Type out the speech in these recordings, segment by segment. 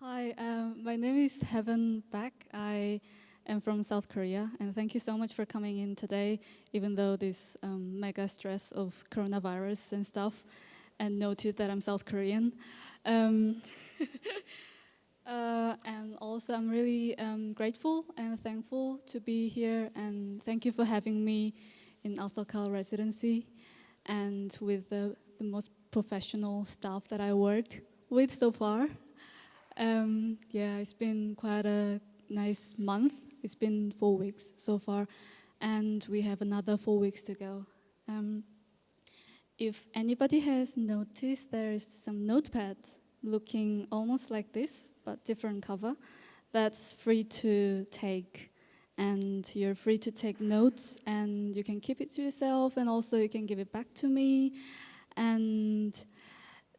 Hi, my name is Heaven Baek. I am from South Korea, and thank you so much for coming in today, even though this mega stress of coronavirus and stuff, and noted that I'm South Korean. Um, and also, I'm really grateful and thankful to be here, and thank you for having me in Alserkal residency, and with the most professional staff that I worked with so far. Yeah, it's been quite a nice month. It's been 4 weeks so far, and we have another 4 weeks to go. If anybody has noticed, there's some notepads looking almost like this, but different cover. That's free to take, and you're free to take notes, and you can keep it to yourself, and also you can give it back to me, and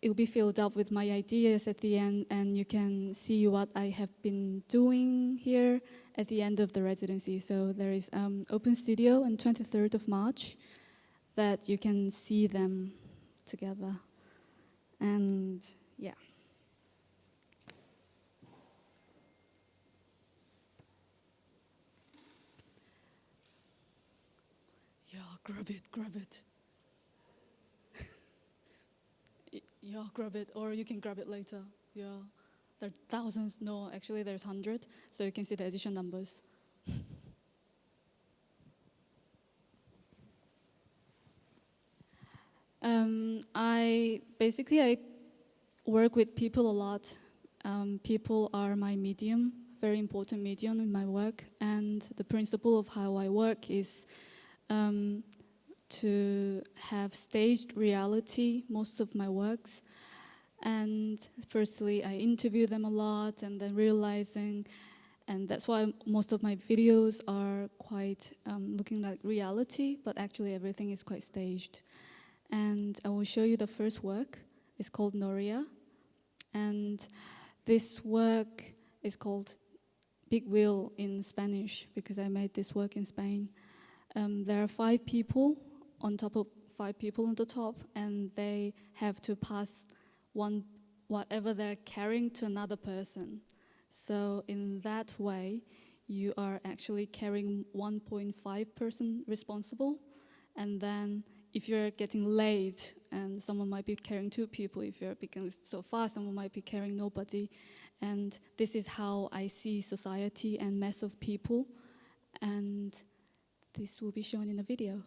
it will be filled up with my ideas at the end, and you can see what I have been doing here at the end of the residency. So there is Open Studio on 23rd of March that you can see them together. And yeah. Yeah, grab it, grab it. Yeah, grab it, or you can grab it later. Yeah, there are thousands. No, actually there's 100, so you can see the edition numbers. I work with people a lot. People are my medium, very important medium in my work, and the principle of how I work is to have staged reality most of my works. And firstly, I interview them a lot, and then realizing, and that's why most of my videos are quite looking like reality, but actually everything is quite staged. And I will show you the first work. It's called Noria, and this work is called Big Wheel in Spanish because I made this work in Spain. There are 5 people on top of 5 people on the top, and they have to pass whatever they're carrying to another person. So in that way, you are actually carrying 1.5 person responsible, and then if you're getting late and someone might be carrying 2 people, if you're becoming so fast, someone might be carrying nobody. And this is how I see society and mass of people, and this will be shown in the video.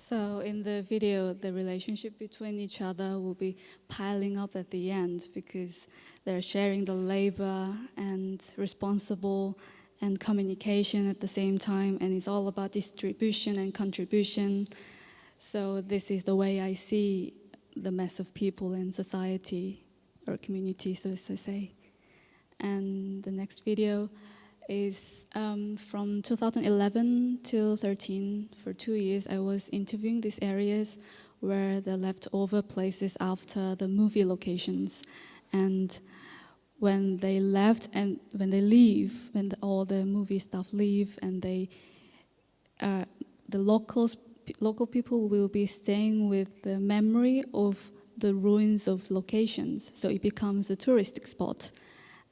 So in the video, the relationship between each other will be piling up at the end because they're sharing the labor and responsible and communication at the same time, and it's all about distribution and contribution. So this is the way I see the mass of people in society or community, so to say. And the next video is from 2011 till 13. For 2 years, I was interviewing these areas where the leftover places after the movie locations. And when they left and when they leave, when all the movie staff leave, and the local people will be staying with the memory of the ruins of locations. So it becomes a touristic spot.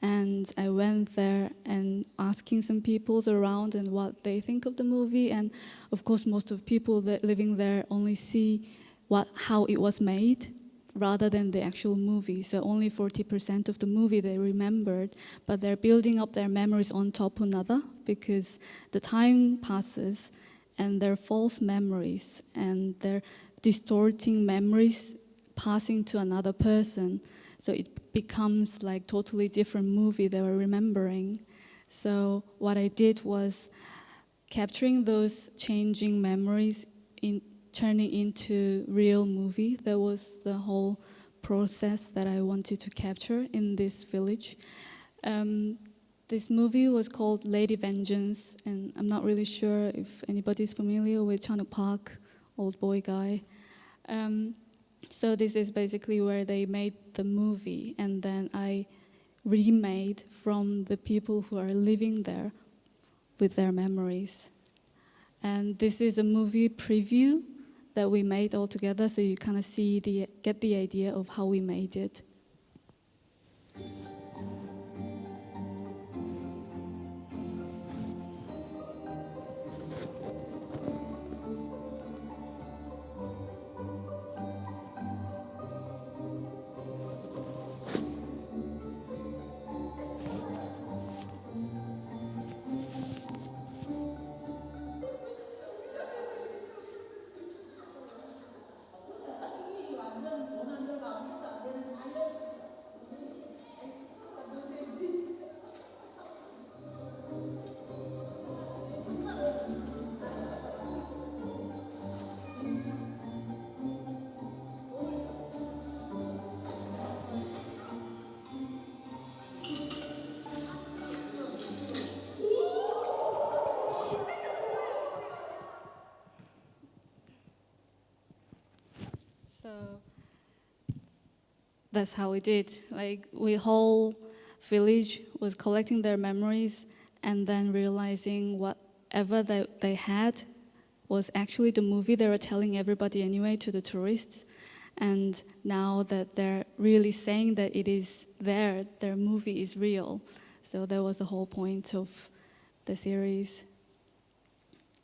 And I went there and asking some people around and what they think of the movie. And of course, most of people that living there only see how it was made rather than the actual movie. So only 40% of the movie they remembered, but they're building up their memories on top of another because the time passes and they're false memories and they're distorting memories passing to another person. So it becomes like totally different movie they were remembering. So what I did was capturing those changing memories in turning into real movie. That was the whole process that I wanted to capture in this village. This movie was called Lady Vengeance, and I'm not really sure if anybody's familiar with Chanuk Park, Old Boy Guy. So this is basically where they made the movie, and then I remade from the people who are living there with their memories. And this is a movie preview that we made all together, so you kind of get the idea of how we made it. So that's how we did. Like, we whole village was collecting their memories and then realizing whatever they had was actually the movie they were telling everybody anyway to the tourists. And now that they're really saying that it is there, their movie is real. So that was the whole point of the series.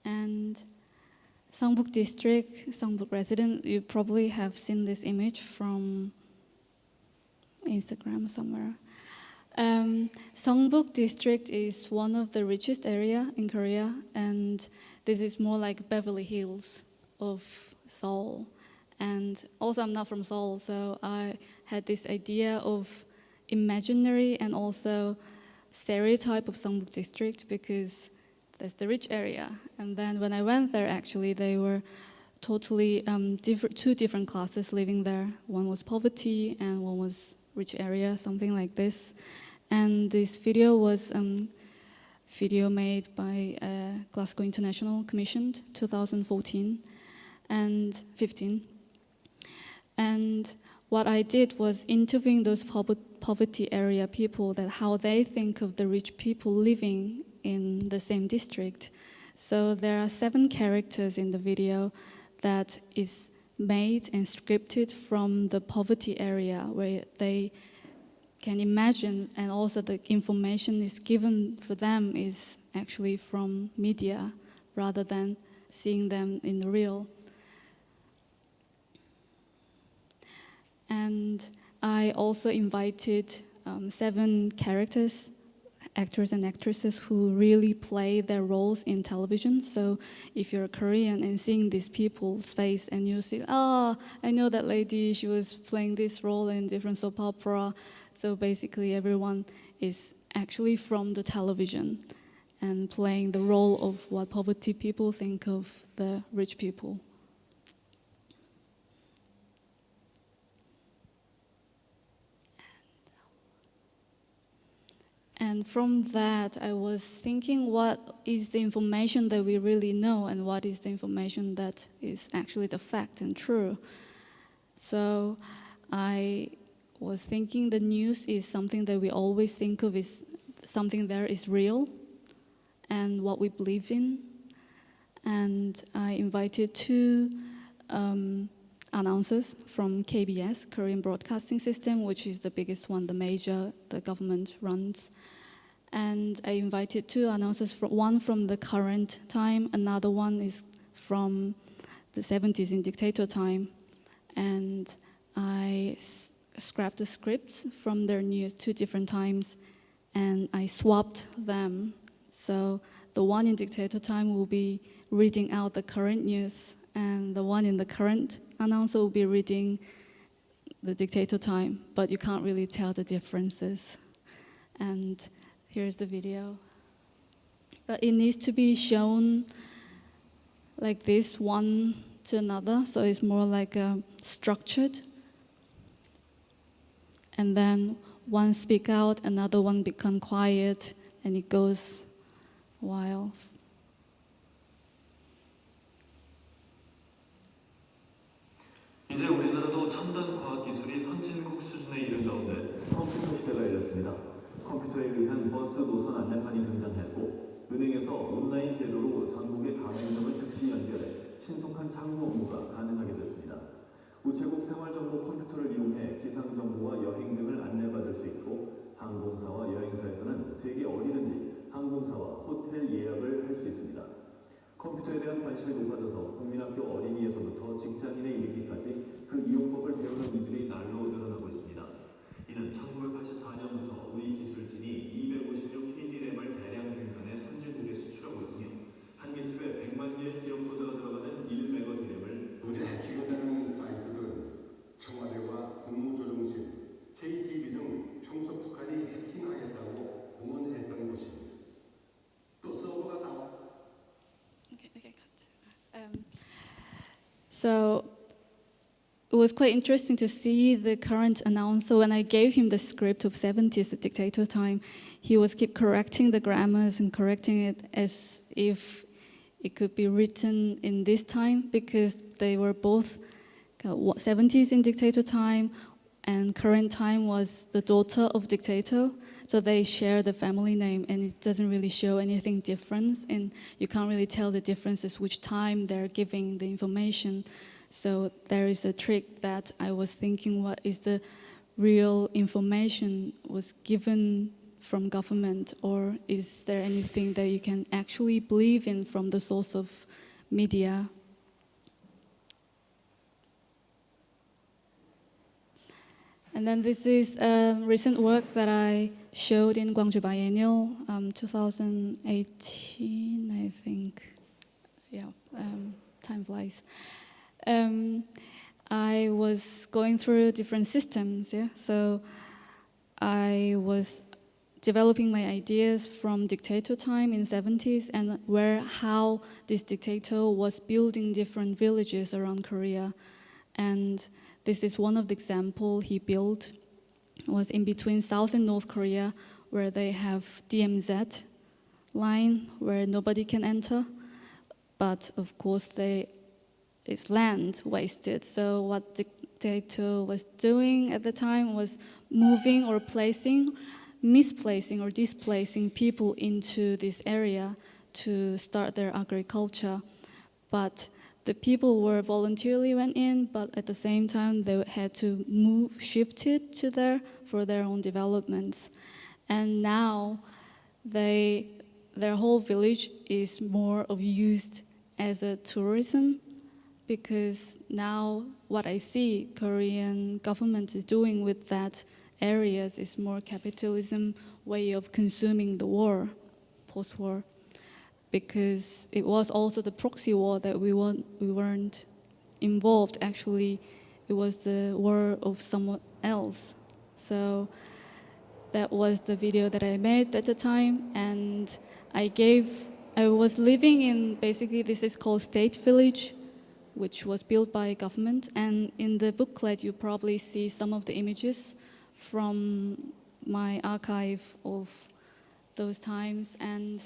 And Seongbuk District, Seongbuk resident, you probably have seen this image from Instagram somewhere. Seongbuk District is one of the richest area in Korea, and this is more like Beverly Hills of Seoul. And also I'm not from Seoul, so I had this idea of imaginary and also stereotype of Seongbuk District because that's the rich area. And then when I went there, actually, they were totally two different classes living there. One was poverty and one was rich area, something like this. And this video was video made by Glasgow International, commissioned 2014 and 15. And what I did was interviewing those poverty area people, that how they think of the rich people living in the same district. So there are 7 characters in the video that is made and scripted from the poverty area where they can imagine, and also the information is given for them is actually from media rather than seeing them in the real. And I also invited 7 characters actors and actresses who really play their roles in television. So if you're a Korean and seeing these people's face and you see, oh, I know that lady, she was playing this role in different soap opera. So basically everyone is actually from the television and playing the role of what poverty people think of the rich people. And from that, I was thinking, what is the information that we really know and what is the information that is actually the fact and true? So I was thinking the news is something that we always think of is something there is real and what we believe in. And I invited two announcers from KBS, Korean Broadcasting System, which is the biggest one, the major the government runs. And I invited two announcers, one from the current time, another one is from the 70s in dictator time. And I scrapped the scripts from their news 2 different times, and I swapped them. So the one in dictator time will be reading out the current news, and the one in the current announcer will be reading the dictator time, but you can't really tell the differences. And here's the video. But it needs to be shown like this, one to another, so it's more like structured. And then one speak out, another one become quiet, and it goes a while. 이제 우리나라도 첨단 과학 기술이 선진국 수준에 이른 가운데 컴퓨터 시대가 열렸습니다. 컴퓨터에 의한 버스 노선 안내판이 등장했고, 은행에서 온라인 제도로 전국의 가맹점을 즉시 연결해 신속한 창구 업무가 가능하게 됐습니다. 우체국 생활정보 컴퓨터를 이용해 기상 정보와 여행 등을 안내받을 수 있고, 항공사와 여행사에서는 세계 어디든지 항공사와 호텔 예약을 할 수 있습니다. 컴퓨터에 대한 관심이 높아져서 국민학교 어린이에서부터 직장인에 이르기까지 그 이용법을 배우는 이들이 날로 늘어나고 있습니다. 이는 1984년부터 우리 기술진이 256KD램을 대량 생산해 선진국에 수출하고 있으며, 한 개집에 100만 개의 기업 소재가 들어가는 1메가드램을 어제 해킹되는 사이트는 청와대와 국무조정실, KTV 등 평소 북한이 해킹하겠다고 공언했던 곳입니다. 또 서버가 So it was quite interesting to see the current announcer. When I gave him the script of 70s, the dictator time, he was keep correcting the grammars and correcting it as if it could be written in this time, because they were both 70s in dictator time, and current time was the daughter of dictator. So they share the family name, and it doesn't really show anything different, and you can't really tell the differences which time they're giving the information. So there is a trick that I was thinking, what is the real information was given from government, or is there anything that you can actually believe in from the source of media? And then this is a recent work that I showed in Gwangju Biennial, 2018, I think. Yeah, time flies. I was going through different systems, yeah. So I was developing my ideas from dictator time in 70s, and how this dictator was building different villages around Korea. And this is one of the examples he built. It was in between South and North Korea, where they have DMZ line where nobody can enter. But of course, it's land wasted. So what the dictator was doing at the time was moving or misplacing or displacing people into this area to start their agriculture. But the people were voluntarily went in, but at the same time they had to shift it to there for their own developments. And now their whole village is more of used as a tourism, because now what I see Korean government is doing with that areas is more capitalism way of consuming the war, post-war, because it was also the proxy war that we weren't involved. Actually, it was the war of someone else. So that was the video that I made at the time, and I was living in, basically this is called State Village, which was built by government, and in the booklet you probably see some of the images from my archive of those times. And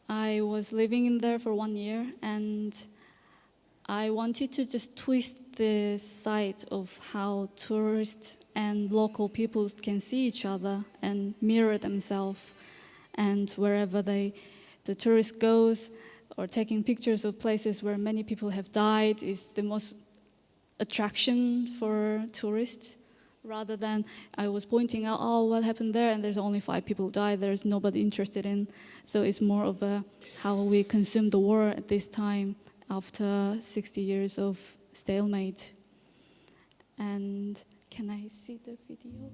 I was living in there for 1 year, and I wanted to just twist the side of how tourists and local people can see each other and mirror themselves. And wherever the tourist goes, or taking pictures of places where many people have died, is the most attraction for tourists, rather than I was pointing out, oh, what happened there, and there's only 5 people died, there's nobody interested in. So it's more of how we consume the war at this time after 60 years of stalemate. And can I see the video?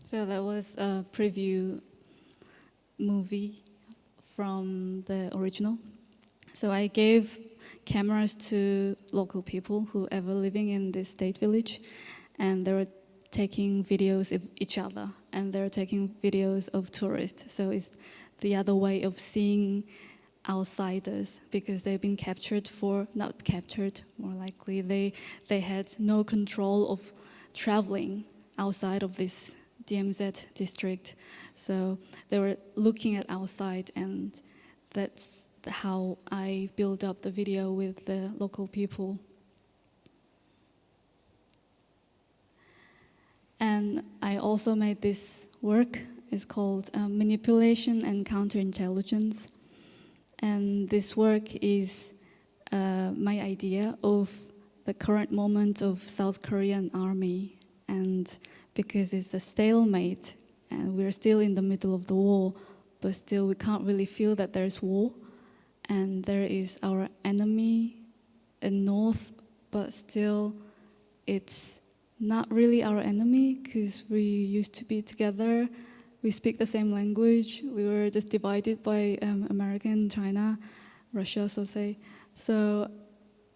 So that was a preview movie from the original. So I gave cameras to local people who ever living in this state village, and they were taking videos of each other, and they're taking videos of tourists. So it's the other way of seeing outsiders, because they've been not captured, more likely, they had no control of traveling outside of this DMZ district. So they were looking at outside, and that's how I built up the video with the local people. And I also made this work. It's called Manipulation and Counterintelligence. And this work is my idea of the current moment of South Korean army. And because it's a stalemate, and we're still in the middle of the war, but still we can't really feel that there's war. And there is our enemy in north, but still it's not really our enemy because we used to be together. We speak the same language. We were just divided by American, China, Russia, so say. So,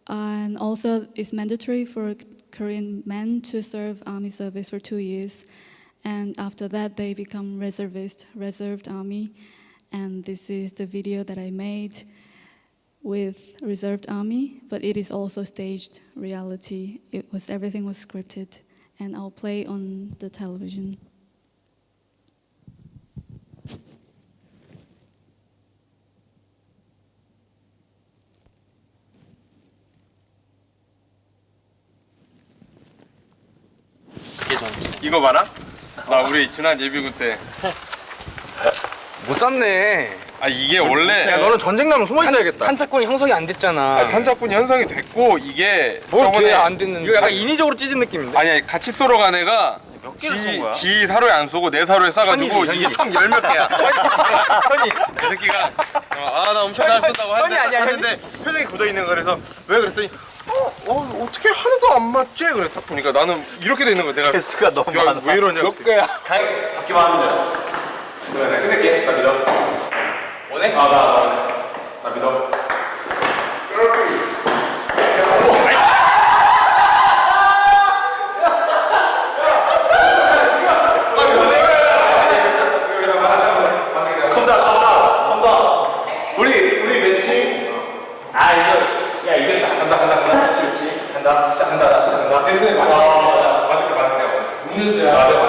and also it's mandatory for Korean men to serve army service for 2 years. And after that, they become reserved army. And this is the video that I made with reserved army, but it is also staged reality. Everything was scripted, and I'll play on the television. 이거 봐라. 나 우리 지난 예비군 때. 못 샀네. 아 이게 원래. 야 너는 전쟁 나면 숨어 있어야겠다. 탄착권이 형성이 안 됐잖아. 아, 탄착군이 형성이 됐고 이게 저번에 안 됐는데. 이거 약간 인위적으로 찢은 느낌인데. 아니 같이 쏘러 간 애가 지 사료에 안 쏘고 내 사료에 싸가지고 이게 총 10몇 개야. 현이 이 새끼가 나 엄청 잘 쏜다고 하는데 표정이 굳어 있는 거. 그래서 왜 그랬더니 어떻게 하나도 안 맞지? 그래 딱 보니까 나는 이렇게 돼 있는 거야. 내가 개수가 너무 많아. 왜 이러냐. 몇 개야? 바뀌만 하면 돼. 그래, 나 끝낼게. 나 믿어. 오네? 나 믿어. 컴다. 우리 매치. 아 이거 야 이거 간다. 그렇지. 간다. 시작한다. 대수에 맞아. 맞을게. 문준수야. 맞을게.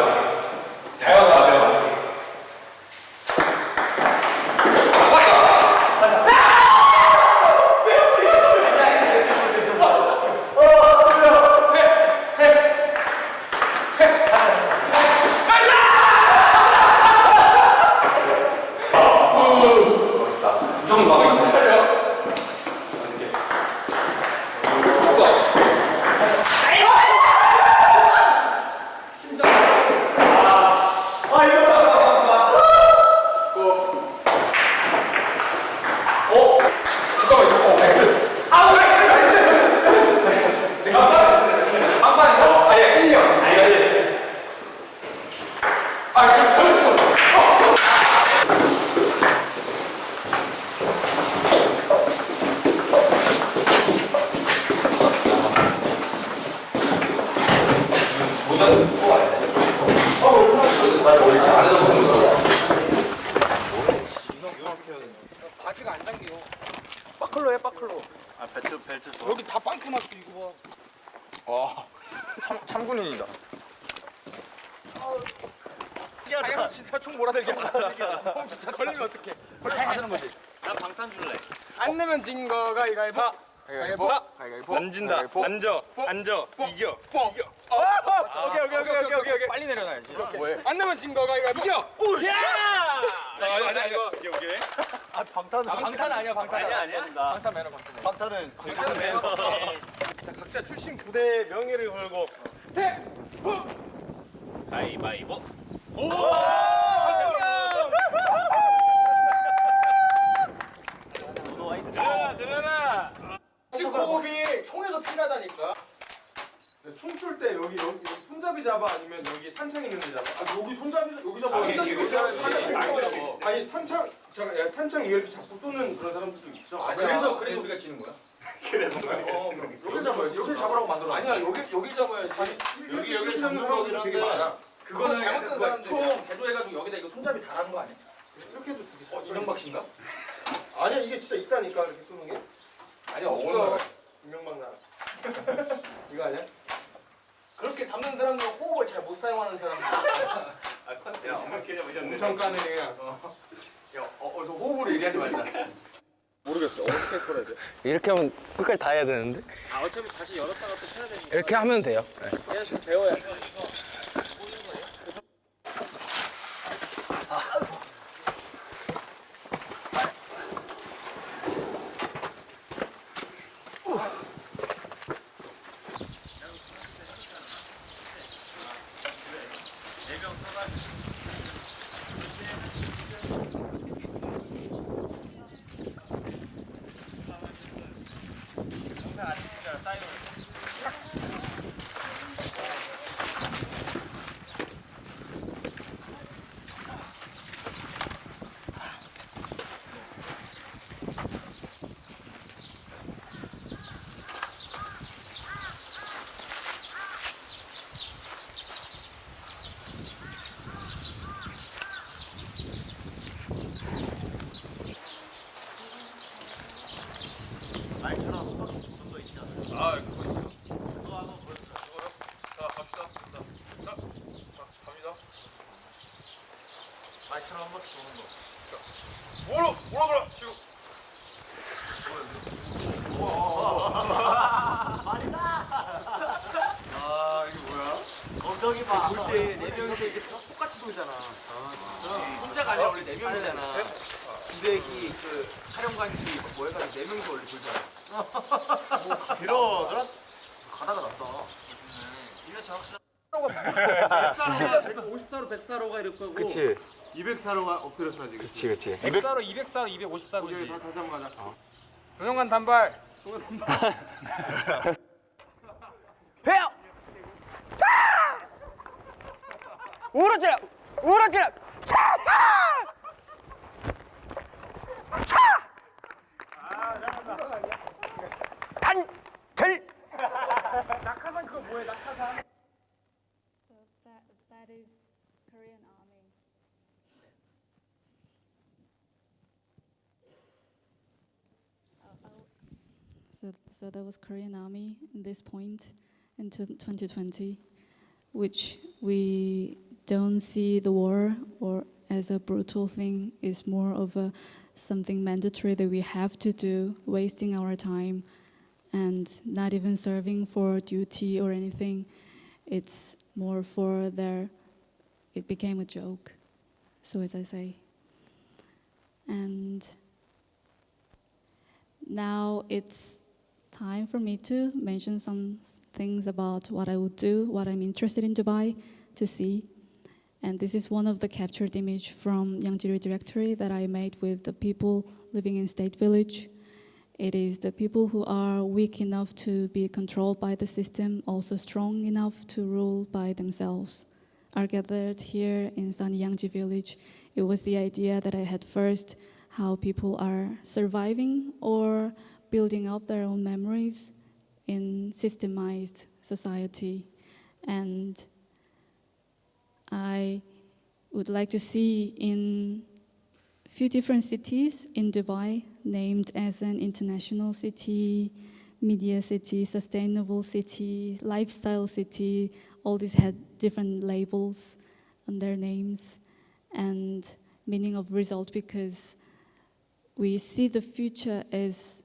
잘 와가. 맞을게. 바지가 안 잠겨. 빠클로 해 빠클로. 아 벨트 써. 여기 다 빵꾸 났어 이거 봐. 참군인이다. 야 진짜 총 몰아들게 하자. 진짜 걸리면 어떡해. 하는 거지. 난 방탄 줄래. 안 내면 진 거가 이거 해봐. 가위바위보. 안 진다. 앉아. 이겨. 오케이. 빨리 내려놔야지. 이렇게. 안 내면 진 거가 이거 해봐. 이겨. 아니 이게 방탄 아니야. 아니야. 방탄 매너. 방탄은 매너. 자 각자 출신 부대의 명예를 걸고 가위바위보. 들어라. 호흡이 총에서 필요하다니까. 총 쏠 때 여기 손잡이 잡아 아니면 여기 탄창 있는 데 잡아? 여기 손잡이 여기 잡아. 아니 탄창 위에 이렇게 잡고 쏘는 그런 사람들도 있어. 그래서 우리가 지는 거야? 여기 잡아야지. 여기 잡으라고 만들어. 아니야 여기 잡아야지. 여기 잡는 사람들 되게 많아. 그거는 잘못된 사람들이야. 개조해가지고 여기다 이거 손잡이 달하는 거 아니야? 이렇게 해도 되게 이명박 씨인가? 아니야 이게 진짜 있다니까 이렇게 쏘는 게. 아니야 없어. 이명박 나. 이거 아니야? 그렇게 잡는 사람들은 호흡을 잘 못 사용하는 사람들. 컨셉 생각해 보셨네. 엄청 까는 애야. 야, 어서 호흡으로 얘기하지 말자. 모르겠어. 어떻게 털어야 돼? 이렇게 하면 끝까지 다 해야 되는데 어차피 다시 열었다가 또 쳐야 되니까. 이렇게 하면 돼요. 계속 배워야 돼. 말처럼 한번 도는 거. 뭐라 그래 지금. 아 이게 뭐야? 엉덩이 봐. 볼때 4명이서 이렇게 똑같이 돌잖아. 혼자가 아니라 원래 4명이잖아. 기획이 그 촬영관이 뭐 해가지고 4명이서 원래 돌잖아. 이러더라. 가다가 났다. 이거 정확히 150사로 100사로가 이럴 거고 그치 200사로가 엎드렸어 지금. 그치 100사로, 200사로, 250사로지. 다 다시 한번 가자. 조용한 단발. 배요! 우러지라! 우러지라! 단결! 낙하산 그거 뭐야? 낙하산. So that is Korean army. So that was Korean army in this point in 2020, which we don't see the war or as a brutal thing. It's more of a something mandatory that we have to do, wasting our time and not even serving for duty or anything. It's more for it became a joke, so as I say. And now it's time for me to mention some things about what I would do, what I'm interested in Dubai to see. And this is one of the captured image from Yangjiri Directory that I made with the people living in State Village. It is the people who are weak enough to be controlled by the system, also strong enough to rule by themselves, are gathered here in sunny Yangji Village. It was the idea that I had first, how people are surviving or building up their own memories in systemized society. And I would like to see in a few different cities in Dubai named as an international city, media city, sustainable city, lifestyle city. All these had different labels on their names and meaning of result, because we see the future as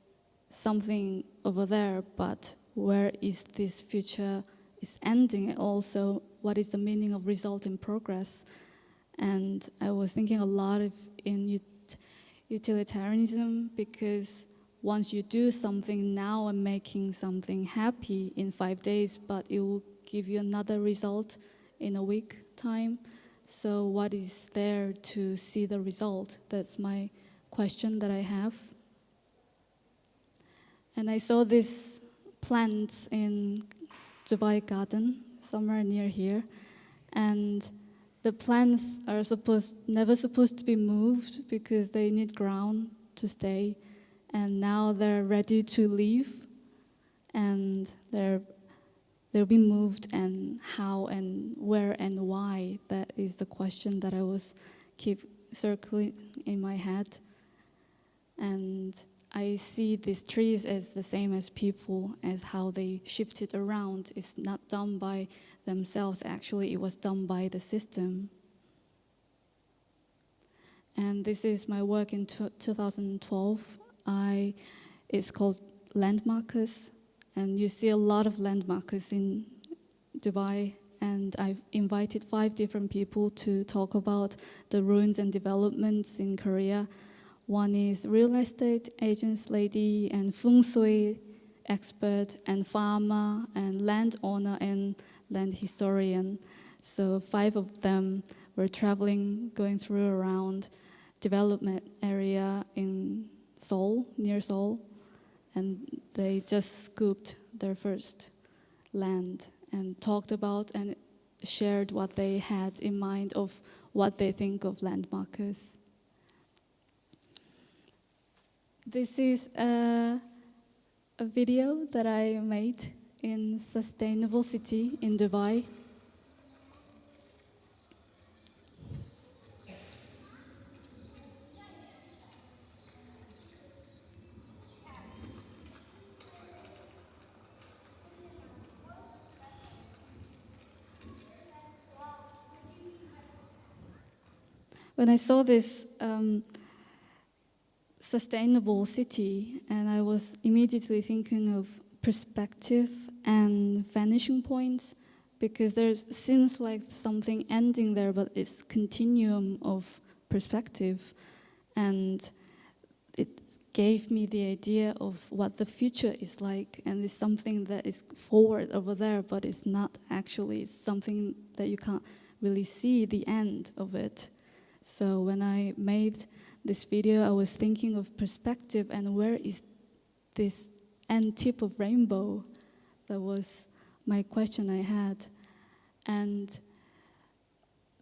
something over there, but where is this future is ending? Also, what is the meaning of result in progress? And I was thinking a lot in utilitarianism, because once you do something now and making something happy in 5 days, but it will give you another result in a week time. So what is there to see the result? That's my question that I have. And I saw these plants in Dubai Garden, somewhere near here, and the plants are never supposed to be moved because they need ground to stay, and now they're ready to leave, and they'll be moved, and how and where and why, that is the question that I was keep circling in my head. And I see these trees as the same as people, as how they shifted around. It's not done by themselves. Actually, it was done by the system. And this is my work in 2012. It's called Landmarkers. And you see a lot of landmarkers in Dubai. And I've invited 5 different people to talk about the ruins and developments in Korea. One is real estate agents lady and feng shui expert and farmer and landowner and land historian. So 5 of them were traveling, going through around development area in Seoul, near Seoul, and they just scooped their first land and talked about and shared what they had in mind of what they think of landmarkers. This is a video that I made in Sustainable City in Dubai. when I saw this sustainable city, and I was immediately thinking of perspective and vanishing points, because there seems like something ending there, but it's continuum of perspective, and it gave me the idea of what the future is like, and it's something that is forward over there, but it's not actually. It's something that you can't really see the end of it. So when I made this video, I was thinking of perspective and where is this end tip of rainbow? That was my question I had. And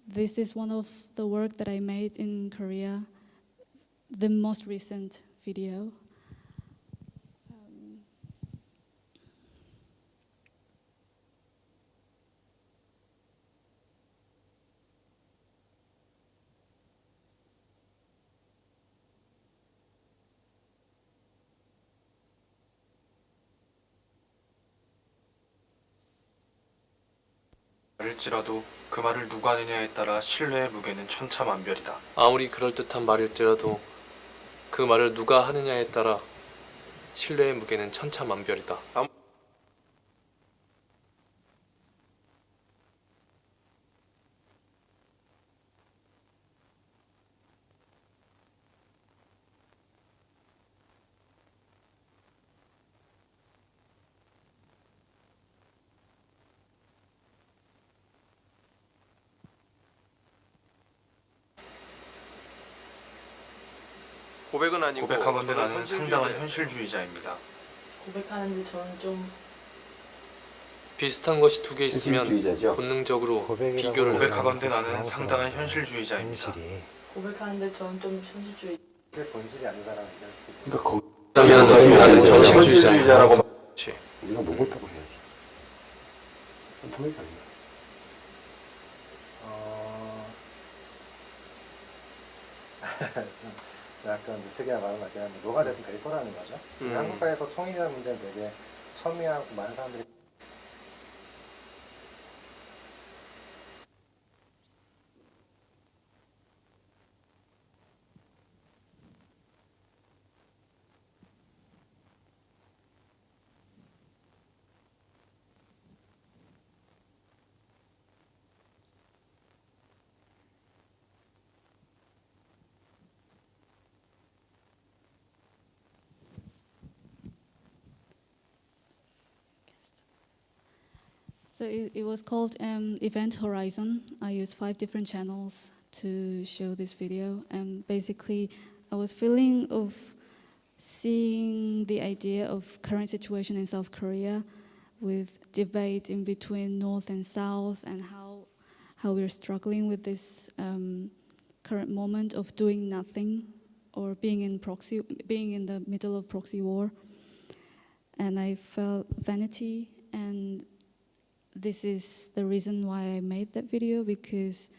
this is one of the work that I made in Korea, the most recent video. 말일지라도 그 말을 누가 하느냐에 따라 신뢰의 무게는 천차만별이다. 아무리 그럴듯한 말일지라도 그 말을 누가 하느냐에 따라 신뢰의 무게는 천차만별이다. 고백은 아니고 고백하건대 나는 상당한 현실주의자입니다. 고백하는데 저는 좀 비슷한 것이 두 개 있으면 본능적으로 비교를 고백하건대 나는 상당한 현실주의자입니다. 고백하는데 저는 좀 현실주의. 본질이 아니다라는 그러면 나는 현실주의자라고 그렇지. 우리가 노골적으로 해야지. 통일이 아니야. 약간 특이한 말은 맞지만 뭐가 됐든 될 거라는 거죠. 한국 사회에서 통일이라는 문제는 되게 첨예하고 많은 사람들이 So it was called Event Horizon. I used 5 different channels to show this video, and basically I was feeling of seeing the idea of current situation in South Korea with debate in between North and South, and how we're struggling with this current moment of doing nothing or being in the middle of proxy war. And I felt vanity, and this is the reason why I made that video, because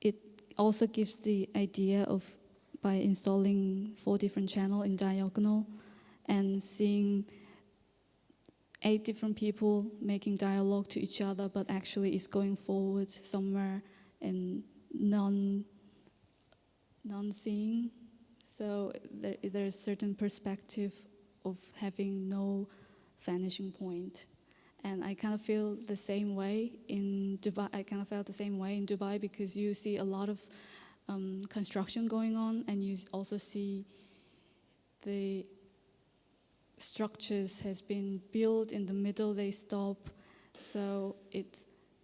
it also gives the idea of, by installing 4 different channels in diagonal and seeing 8 different people making dialogue to each other, but actually it's going forward somewhere and non-seeing. So there's certain perspective of having no vanishing point. And I kind of feel the same way in Dubai. I kind of felt the same way in Dubai, because you see a lot of construction going on, and you also see the structures has been built in the middle, they stop. So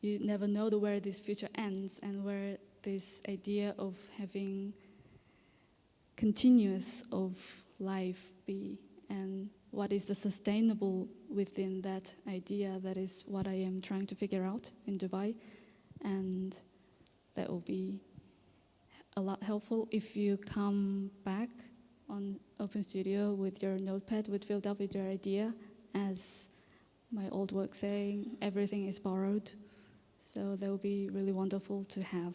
you never know where this future ends and where this idea of having continuous of life be, and what is the sustainable within that idea. That is what I am trying to figure out in Dubai, and that will be a lot helpful if you come back on Open Studio with your notepad, filled up with your idea, as my old work saying, everything is borrowed. So that will be really wonderful to have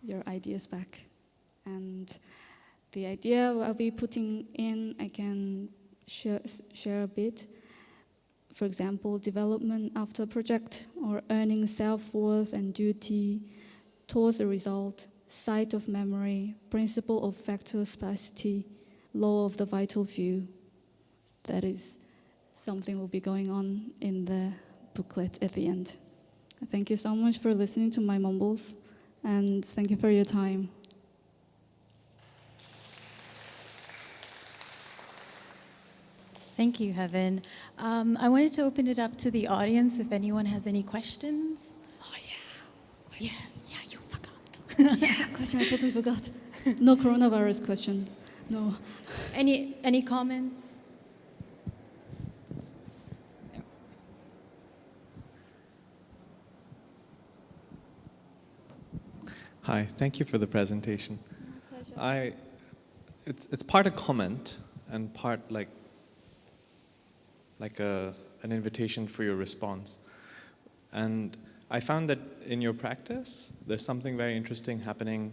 your ideas back. And the idea I'll be putting in, I can share a bit. For example, development after project, or earning self-worth and duty towards a result, site of memory, principle of factor sparsity, law of the vital few. That is something will be going on in the booklet at the end. Thank you so much for listening to my mumbles, and thank you for your time. Thank you, Heaven. I wanted to open it up to the audience if anyone has any questions. Oh, Yeah, you forgot. yeah, question, I totally forgot. No coronavirus questions, no. Any comments? Hi, thank you for the presentation. My pleasure. It's part a comment and part like an invitation for your response. And I found that in your practice, there's something very interesting happening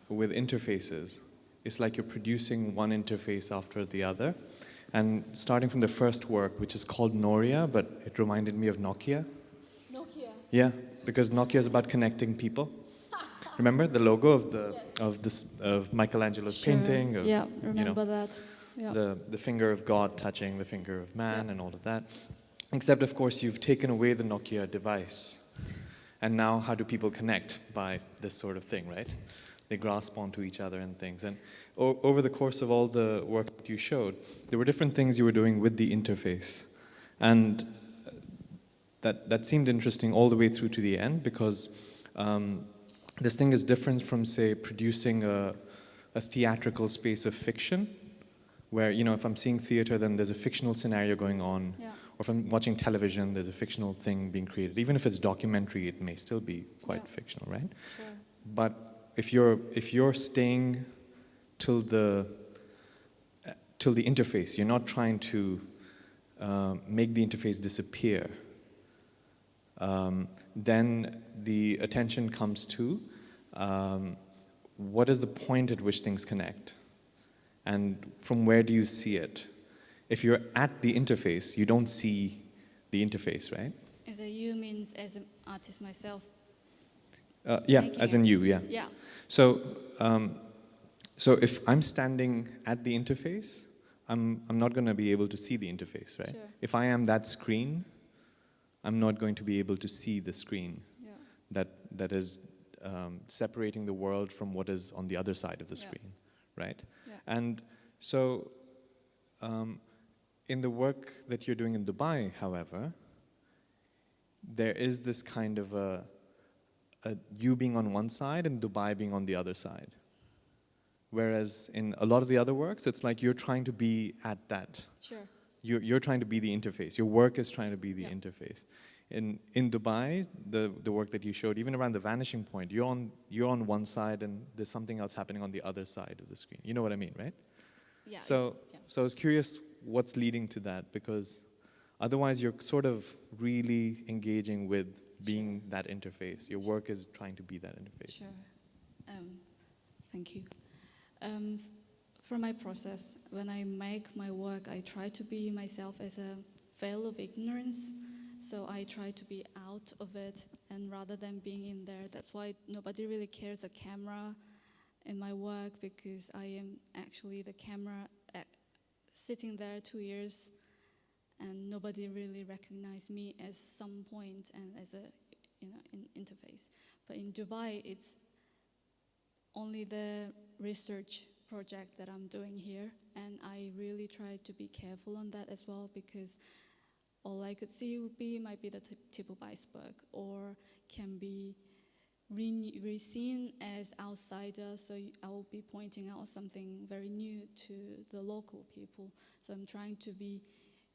with interfaces. It's like you're producing one interface after the other. And starting from the first work, which is called Noria, but it reminded me of Nokia. Nokia? Yeah, because Nokia is about connecting people. Remember the logo of Michelangelo's Sure. painting? Yeah, remember that. Yeah. The finger of God touching the finger of man and all of that. Except, of course, you've taken away the Nokia device. And now how do people connect by this sort of thing, right? They grasp onto each other and things. And over the course of all the work that you showed, there were different things you were doing with the interface. And that seemed interesting all the way through to the end, because this thing is different from, say, producing a theatrical space of fiction, where, you know, if I'm seeing theater, then there's a fictional scenario going on. Yeah. Or if I'm watching television, there's a fictional thing being created. Even if it's documentary, it may still be quite fictional, right? Sure. But if you're staying till the interface, you're not trying to make the interface disappear, then the attention comes to what is the point at which things connect? And from where do you see it? If you're at the interface, you don't see the interface, right? As a you means as an artist myself. Yeah, as in you, yeah. Yeah. So if I'm standing at the interface, I'm not going to be able to see the interface, right? Sure. If I am that screen, I'm not going to be able to see the screen. Yeah. That is separating the world from what is on the other side of the screen, right? Yeah. And so in the work that you're doing in Dubai, however, there is this kind of a you being on one side and Dubai being on the other side. Whereas in a lot of the other works, it's like you're trying to be at that. Sure. You're trying to be the interface. Your work is trying to be the interface. In Dubai, the work that you showed, even around the vanishing point, you're on one side and there's something else happening on the other side of the screen. You know what I mean, right? Yeah. So I was curious what's leading to that, because otherwise you're sort of really engaging with being that interface. Your work is trying to be that interface. Sure. Thank you. For my process, when I make my work, I try to be myself as a veil of ignorance. So I try to be out of it, and rather than being in there, that's why nobody really cares a camera in my work, because I am actually the camera sitting there 2 years, and nobody really recognized me as some point and as a interface. But in Dubai, it's only the research project that I'm doing here, and I really try to be careful on that as well, because all I could see might be the tip of iceberg, or can be re-seen as outsider, so I will be pointing out something very new to the local people. So I'm trying to be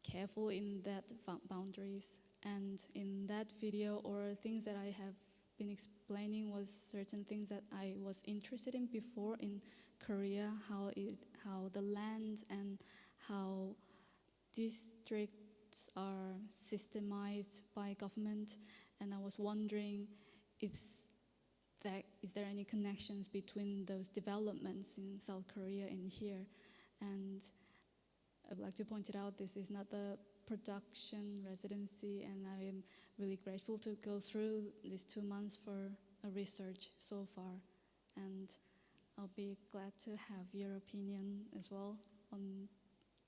careful in that boundaries. And in that video, or things that I have been explaining, was certain things that I was interested in before in Korea, how the land and how districts are systemized by government, and I was wondering is there any connections between those developments in South Korea and here? And I would like to point it out, this is not the production residency, and I am really grateful to go through these 2 months for a research so far. and I'll be glad to have your opinion as well on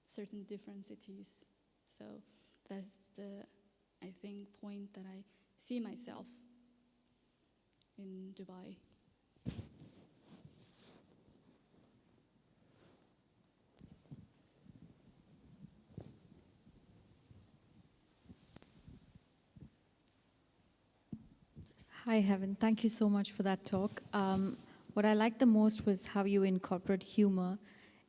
certain different cities. So that's the, I think, point that I see myself in Dubai. Hi, Heaven. Thank you so much for that talk. What I liked the most was how you incorporate humor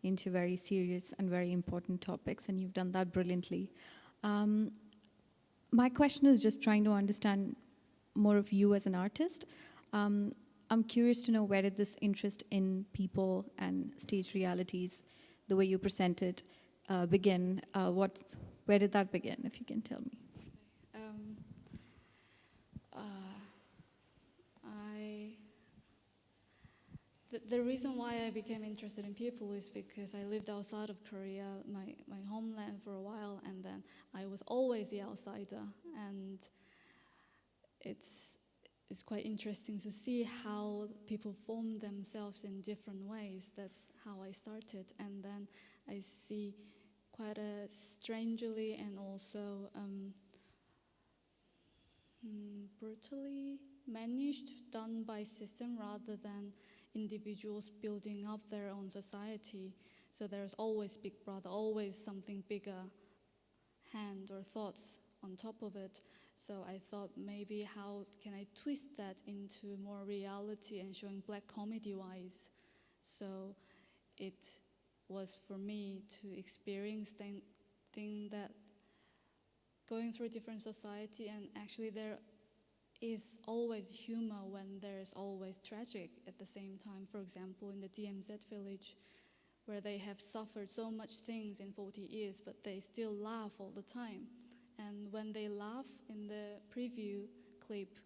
into very serious and very important topics, and you've done that brilliantly. My question is just trying to understand more of you as an artist. I'm curious to know, where did this interest in people and stage realities, the way you present it, begin? Where did that begin, if you can tell me? The reason why I became interested in people is because I lived outside of Korea, my homeland, for a while, and then I was always the outsider. And it's quite interesting to see how people form themselves in different ways. That's how I started. And then I see quite a strangely and also brutally managed, done by system rather than individuals building up their own society. So there's always Big Brother, always something bigger hand or thoughts on top of it. So I thought, maybe how can I twist that into more reality and showing black comedy-wise? So it was for me to experience thing that going through different society, and actually there is always humor when there is always tragic at the same time. For example, in the DMZ village, where they have suffered so much things in 40 years, but they still laugh all the time. And when they laugh in the preview clip,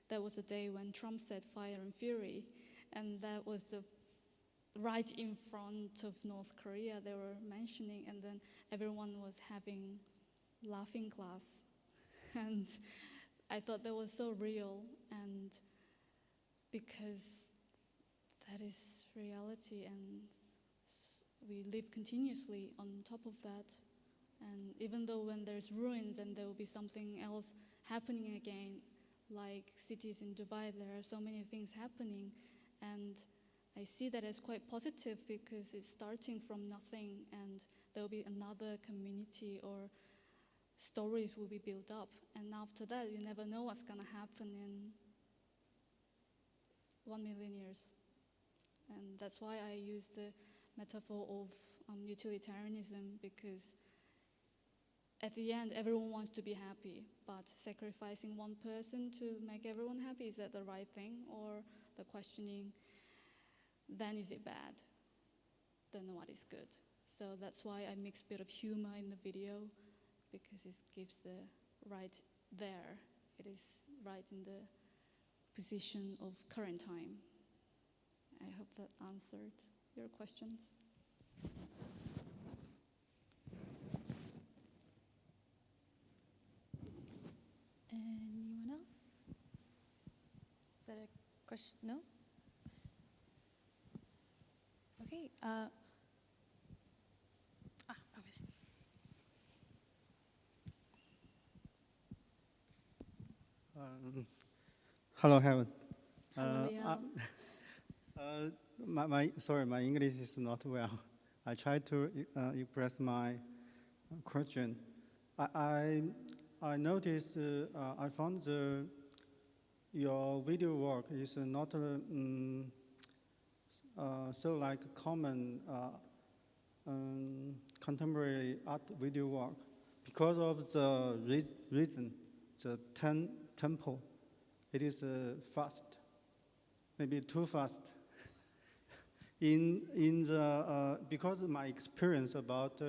that was the day when Trump said fire and fury, and that was right in front of North Korea they were mentioning, and then everyone was having laughing class. And I thought that was so real, and because that is reality, and we live continuously on top of that. And even though when there's ruins and there will be something else happening again, like cities in Dubai, there are so many things happening, and I see that as quite positive because it's starting from nothing, and there will be another community or stories will be built up, and after that you never know what's going to happen in 1 million years. And that's why I use the metaphor of utilitarianism, because at the end everyone wants to be happy, but sacrificing one person to make everyone happy, is that the right thing? Or the questioning, then is it bad? Then what is good? So that's why I mix a bit of humor in the video, because it gives the right there. It is right in the position of current time. I hope that answered your questions. Anyone else? Is that a question? No? Okay. Over there. Hello, Heaven. Hello, Sorry, my English is not well. I try to express my question. I noticed, I found your video work is not so like common contemporary art video work, because of the reason, the tempo. It is fast, maybe too fast. Because my experience about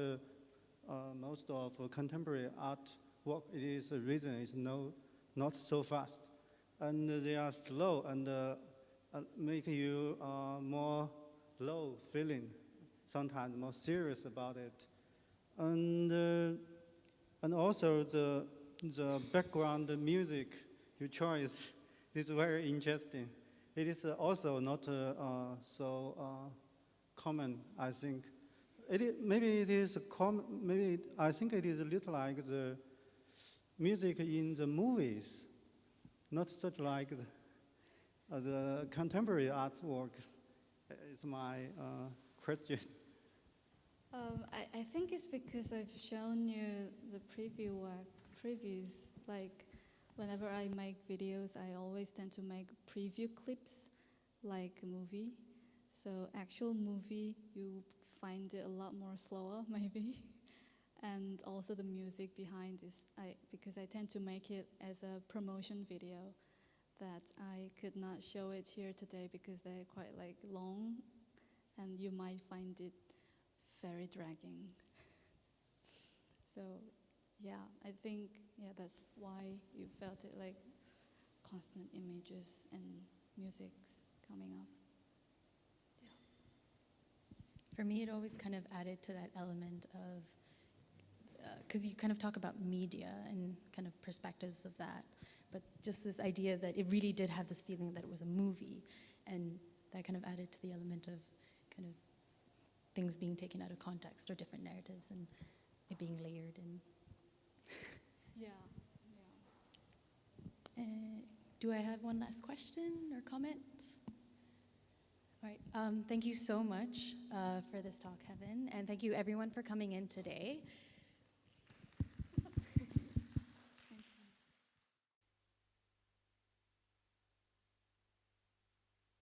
most of contemporary art work, it is the reason is not so fast, and they are slow and make you more low feeling, sometimes more serious about it, and also the background music you choice is very interesting. it is also not so common, I think. Maybe it is maybe I think it is a little like the music in the movies, not such like the contemporary artwork. It's my question. I think it's because I've shown you the previews. Like, whenever I make videos, I always tend to make preview clips, like a movie. So actual movie, you find it a lot more slower, maybe. And also the music behind is, because I tend to make it as a promotion video, that I could not show it here today because they're quite like long, and you might find it very dragging. So yeah, I think that's why you felt it like constant images and music coming up. For me, it always kind of added to that element of, because you kind of talk about media and kind of perspectives of that, but just this idea that it really did have this feeling that it was a movie, and that kind of added to the element of kind of things being taken out of context or different narratives and it being layered and do I have one last question or comment? All right, thank you so much for this talk, Heaven, and thank you everyone for coming in today.